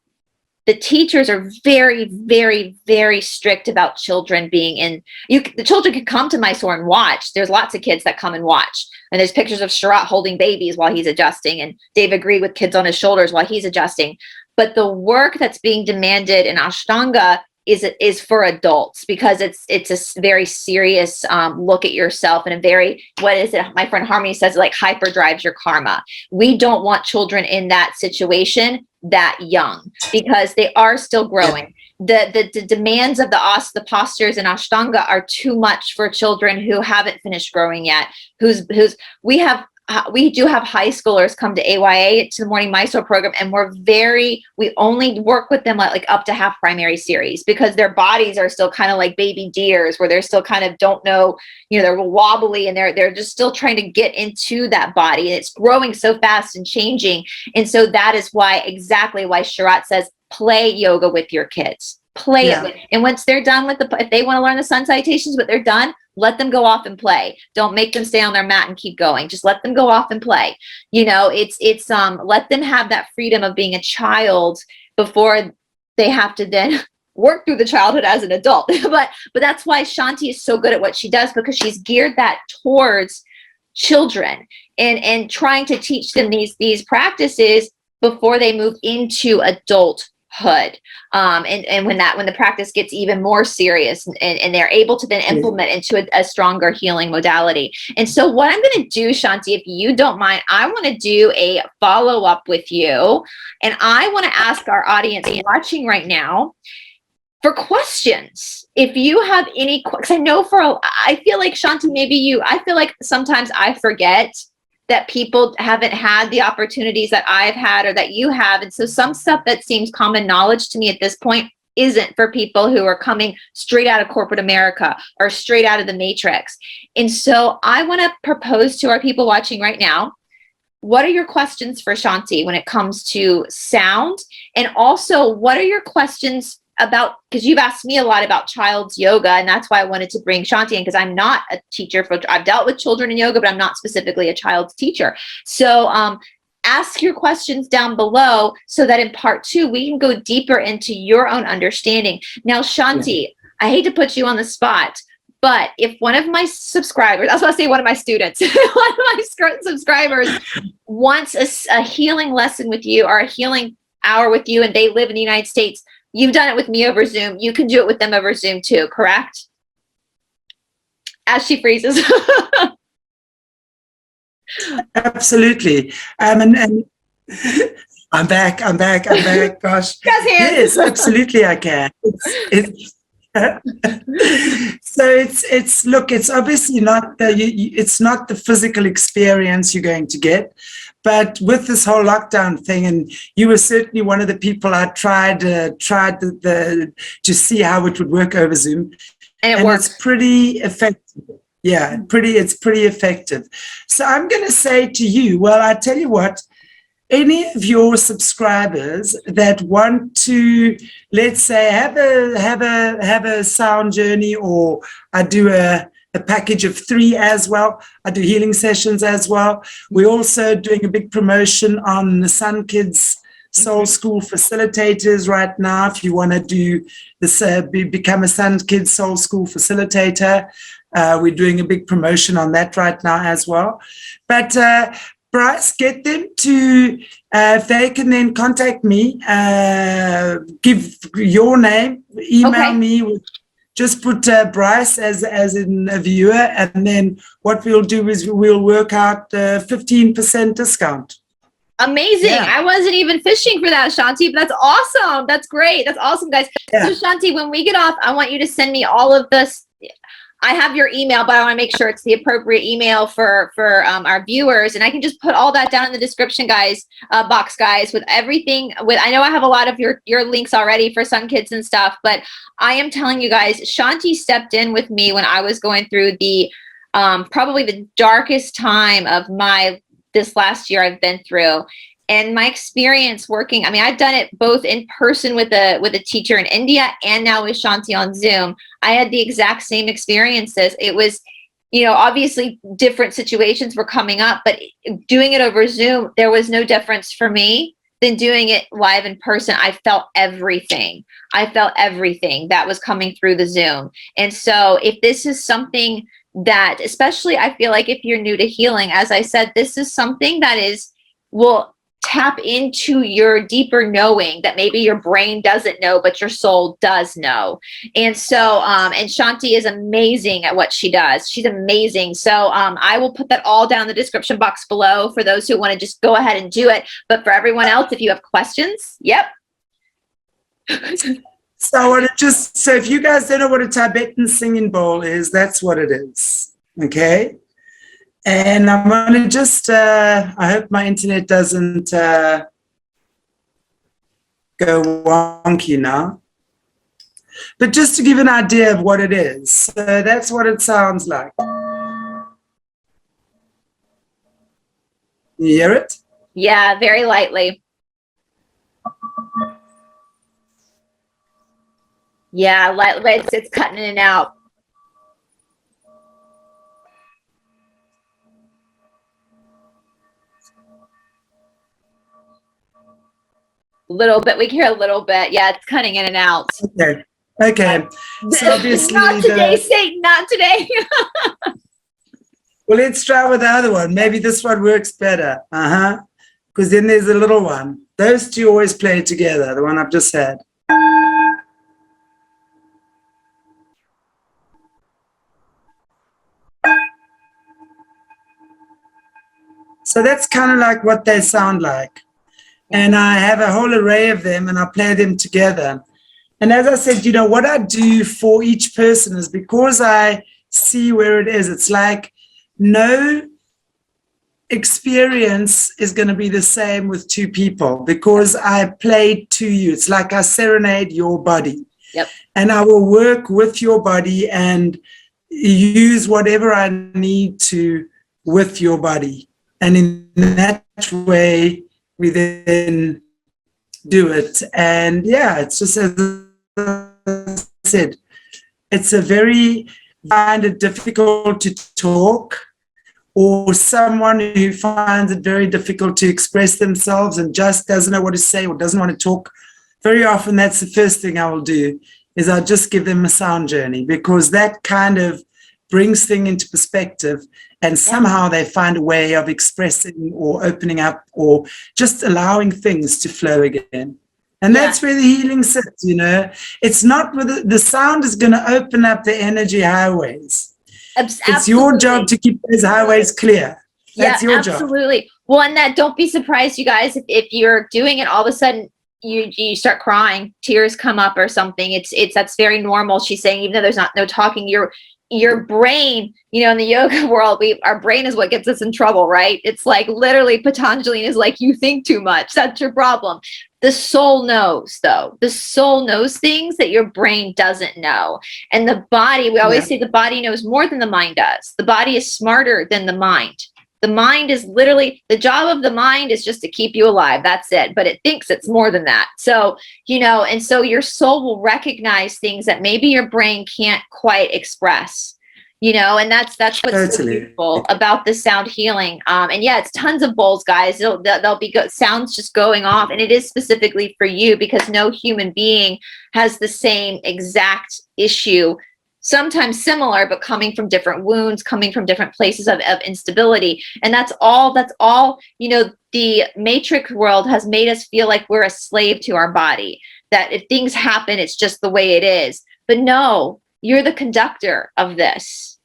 the teachers are very, very, very strict about children being in. The children can come to Mysore and watch. There's lots of kids that come and watch. And there's pictures of Sharat holding babies while he's adjusting, and Dave agreed with kids on his shoulders while he's adjusting. But the work that's being demanded in Ashtanga is for adults, because it's a very serious look at yourself, and a very, what is it? My friend Harmony says, like, hyperdrives your karma. We don't want children in that situation that young, because they are still growing. The demands of the postures in Ashtanga are too much for children who haven't finished growing yet. We do have high schoolers come to AYA, to the Morning Mysore program, and we only work with them like up to half primary series, because their bodies are still kind of like baby deers, where they're still kind of don't know, they're wobbly, and they're just still trying to get into that body, and it's growing so fast and changing. And so that is exactly why Sharat says, play yoga with your kids. Play it. And once they're done with if they want to learn the sun salutations, but they're done, let them go off and play. Don't make them stay on their mat and keep going. Just let them go off and play. It's let them have that freedom of being a child before they have to then work through the childhood as an adult. but that's why Chanti is so good at what she does, because she's geared that towards children and trying to teach them these practices before they move into adulthood. And when the practice gets even more serious, and they're able to then implement into a stronger healing modality. And so what I'm going to do, Chanti, if you don't mind, I want to do a follow-up with you, and I want to ask our audience watching right now for questions. If you have any, because I feel like, Chanti, I feel like sometimes I forget that people haven't had the opportunities that I've had or that you have. And so some stuff that seems common knowledge to me at this point isn't for people who are coming straight out of corporate America or straight out of the matrix. And so I want to propose to our people watching right now, what are your questions for Chanti when it comes to sound? And also, what are your questions about, because you've asked me a lot about child's yoga, and that's why I wanted to bring Chanti in, because I'm not a teacher I've dealt with children in yoga, but I'm not specifically a child's teacher. So ask your questions down below, so that in part 2, we can go deeper into your own understanding. Now, Chanti, I hate to put you on the spot, but if one of my subscribers, I was going to say one of my students, one of my subscribers wants a healing lesson with you, or a healing hour with you, and they live in the United States, you've done it with me over Zoom. You can do it with them over Zoom too, correct? As she freezes. Absolutely. And I'm back. Gosh. Yes, absolutely I can. So it's obviously not it's not the physical experience you're going to get, but with this whole lockdown thing, and you were certainly one of the people I tried to see how it would work over Zoom, and it's pretty effective. Yeah, it's pretty effective. So I'm going to say to you, well, I tell you what, any of your subscribers that want to, let's say, have a sound journey, or I do a package of 3 as well. I do healing sessions as well. We're also doing a big promotion on the Sun Kids Soul School facilitators right now. If you want to do this, become a Sun Kids Soul School facilitator, we're doing a big promotion on that right now as well. But Bryce, get them to, if they can then contact me, give your name, email me, just put Bryce as in a viewer, and then what we'll do is we'll work out 15% discount. Amazing. Yeah. I wasn't even fishing for that, Chanti, but that's awesome. That's great. That's awesome, guys. Yeah. So Chanti, when we get off, I want you to send me all of this. I have your email, but I want to make sure it's the appropriate email for our viewers, and I can just put all that down in the description, box, guys, with everything. I know I have a lot of your links already for Sun Kids and stuff, but I am telling you guys, Chanti stepped in with me when I was going through the probably the darkest time of this last year I've been through. And my experience working, I mean, I've done it both in person with a teacher in India and now with Chanti on Zoom. I had the exact same experiences. It was, obviously different situations were coming up, but doing it over Zoom, there was no difference for me than doing it live in person. I felt everything. I felt everything that was coming through the Zoom. And so if this is something that, especially I feel like if you're new to healing, as I said, this is something that will tap into your deeper knowing that maybe your brain doesn't know, but your soul does know. And so, and Chanti is amazing at what she does. She's amazing. So I will put that all down in the description box below for those who want to just go ahead and do it. But for everyone else, if you have questions, yep. So I want to so if you guys don't know what a Tibetan singing bowl is, that's what it is. Okay. And I'm going to just, I hope my internet doesn't go wonky now. But just to give an idea of what it is. So that's what it sounds like. You hear it? Yeah, very lightly. Yeah, it's cutting in and out. Little bit. We can hear a little bit. Yeah, it's cutting in and out. Okay. Okay. So obviously not today, Satan. Not today. Well, let's try with the other one. Maybe this one works better. Because then there's a little one. Those two always play together. The one I've just had. So that's kind of like what they sound like. And I have a whole array of them and I play them together. And as I said, you know, what I do for each person is because I see where it is, it's like no experience is going to be the same with two people because I play to you. It's like I serenade your body. Yep. And I will work with your body and use whatever I need to with your body. And in that way, we then do it. And yeah, it's just as I said, it's a very, find it difficult to talk, or someone who finds it very difficult to express themselves and just doesn't know what to say or doesn't want to talk. Very often that's the first thing I will do is I'll just give them a sound journey, because that kind of brings things into perspective, and somehow they find a way of expressing or opening up or just allowing things to flow again. And that's where the healing sits, you know. It's not with the sound is going to open up the energy highways. Absolutely. It's your job to keep those highways clear. That's your job. Absolutely. Well, and that, don't be surprised, you guys, if you're doing it, all of a sudden you start crying, tears come up or something. It's that's very normal. She's saying, even though there's no talking, your brain, you know, in the yoga world, our brain is what gets us in trouble, right? It's like literally Patanjali is like, you think too much. That's your problem. The soul knows, though. The soul knows things that your brain doesn't know. And the body, we always say the body knows more than the mind does. The body is smarter than the mind. The mind is literally, the job of the mind is just to keep you alive. That's it. But it thinks it's more than that. So, you know, and so your soul will recognize things that maybe your brain can't quite express, you know, and that's what's so beautiful about the sound healing. And yeah, it's tons of bowls, guys. They'll be sounds just going off, and it is specifically for you because no human being has the same exact issue. Sometimes similar, but coming from different wounds, coming from different places of instability. And that's all, you know, the matrix world has made us feel like we're a slave to our body, that if things happen, it's just the way it is. But no, you're the conductor of this.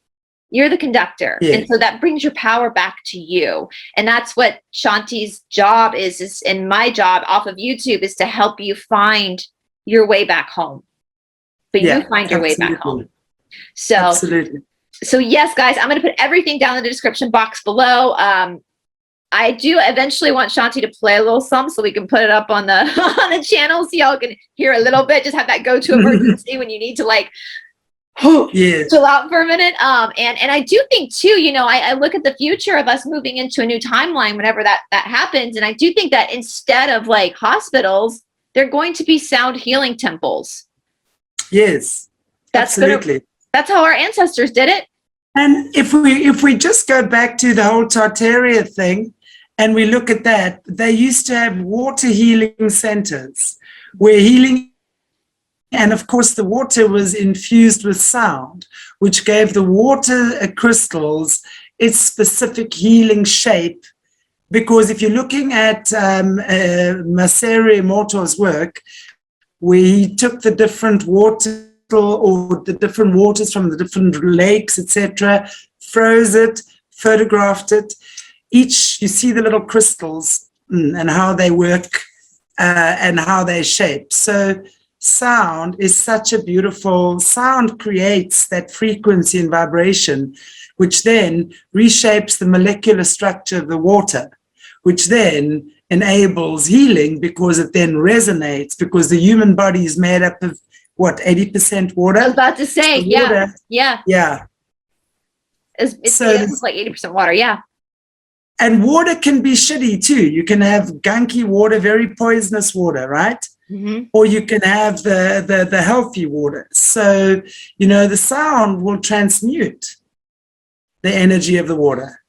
You're the conductor. Yeah. And so that brings your power back to you. And that's what Chanti's job is, and my job off of YouTube is to help you find your way back home. But you find your way back home. So, absolutely. So yes, guys, I'm going to put everything down in the description box below. I do eventually want Chanti to play a little something so we can put it up on the on the channel so y'all can hear a little bit. Just have that go-to emergency when you need to like chill out for a minute. And I do think too, you know, I look at the future of us moving into a new timeline whenever that happens, and I do think that instead of like hospitals, they're going to be sound healing temples. Yes, absolutely. That's how our ancestors did it. And if we just go back to the whole Tartaria thing, and we look at that, they used to have water healing centers where healing, and of course the water was infused with sound, which gave the water crystals its specific healing shape. Because if you're looking at Masere Emoto's work, where he took the different water or the different waters from the different lakes, etc., froze it, photographed it. Each, you see the little crystals and how they work and how they shape. So sound is such a beautiful, sound creates that frequency and vibration, which then reshapes the molecular structure of the water, which then enables healing because it then resonates, because the human body is made up of what, 80% water? I was about to say, So yeah, water, yeah. yeah. It's So it's like 80% water, yeah. and water can be shitty too. You can have gunky water, very poisonous water, right? Mm-hmm. Or you can have the healthy water. So, you know, the sound will transmute the energy of the water.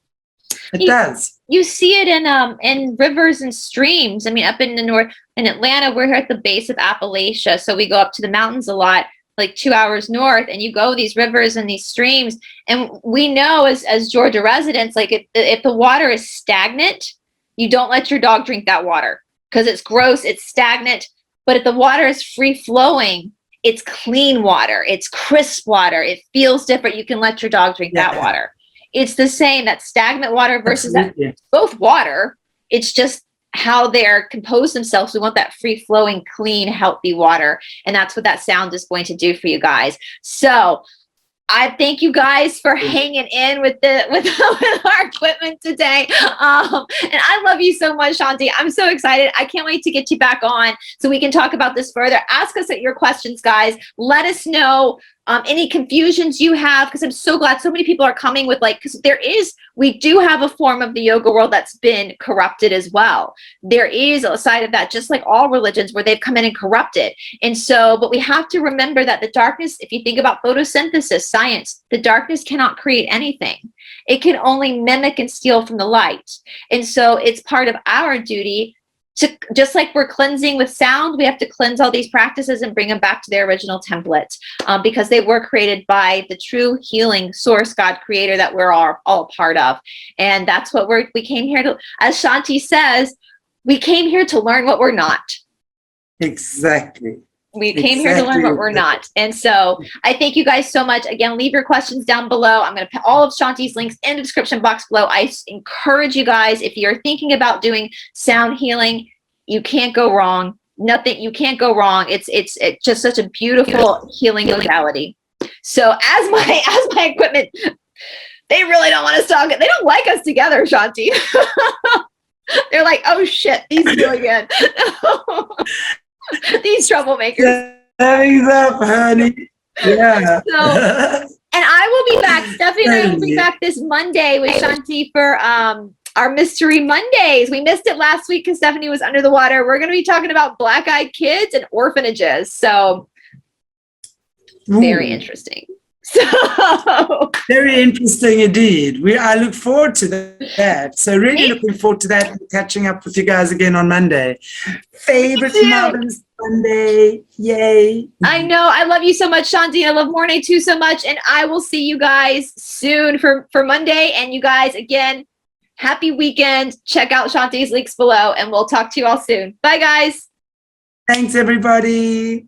It does. You see it in rivers and streams. I mean, up in the north, in Atlanta, we're here at the base of Appalachia, so we go up to the mountains a lot, like 2 hours north, and you go these rivers and these streams, and we know as Georgia residents, like if the water is stagnant, you don't let your dog drink that water because it's gross, it's stagnant. But if the water is free flowing, it's clean water, it's crisp water, it feels different. You can let your dog drink that water. It's the same, that stagnant water versus that, both water. It's just how they're composed themselves. We want that free flowing, clean, healthy water. And that's what that sound is going to do for you guys. So I thank you guys for hanging in with our equipment today. And I love you so much, Chanti. I'm so excited. I can't wait to get you back on so we can talk about this further. Ask us your questions, guys. Let us know any confusions you have, because I'm so glad so many people are coming with, like, because we do have a form of the yoga world that's been corrupted as well. There is a side of that, just like all religions, where they've come in and corrupted. And so, but we have to remember that the darkness, if you think about photosynthesis, science, the darkness cannot create anything. It can only mimic and steal from the light. And so it's part of our duty to, just like we're cleansing with sound, we have to cleanse all these practices and bring them back to their original template, because they were created by the true healing source, God creator, that we're all part of. And that's what we came here to, as Chanti says, we came here to learn what we're not. Exactly. We came here to learn what we're not. And so I thank you guys so much. Again, leave your questions down below. I'm going to put all of Chanti's links in the description box below. I encourage you guys, if you're thinking about doing sound healing, you can't go wrong. Nothing, you can't go wrong. It's just such a beautiful healing modality. So as my equipment, they really don't want us talking. They don't like us together, Chanti. They're like, oh shit, these two again. These troublemakers. Thanks up, honey. Yeah. So, and I will be back. Stephanie and I will be back this Monday with Chanti for our Mystery Mondays. We missed it last week because Stephanie was under the water. We're going to be talking about black-eyed kids and orphanages. So, very interesting. So very interesting indeed. I look forward to that. So really looking forward to that, catching up with you guys again on Monday. Favorite Marvelous Monday. Yay. I know. I love you so much, Chanti. I love Mornay too so much. And I will see you guys soon for Monday. And you guys, again, happy weekend. Check out Chanti's links below and we'll talk to you all soon. Bye, guys. Thanks, everybody.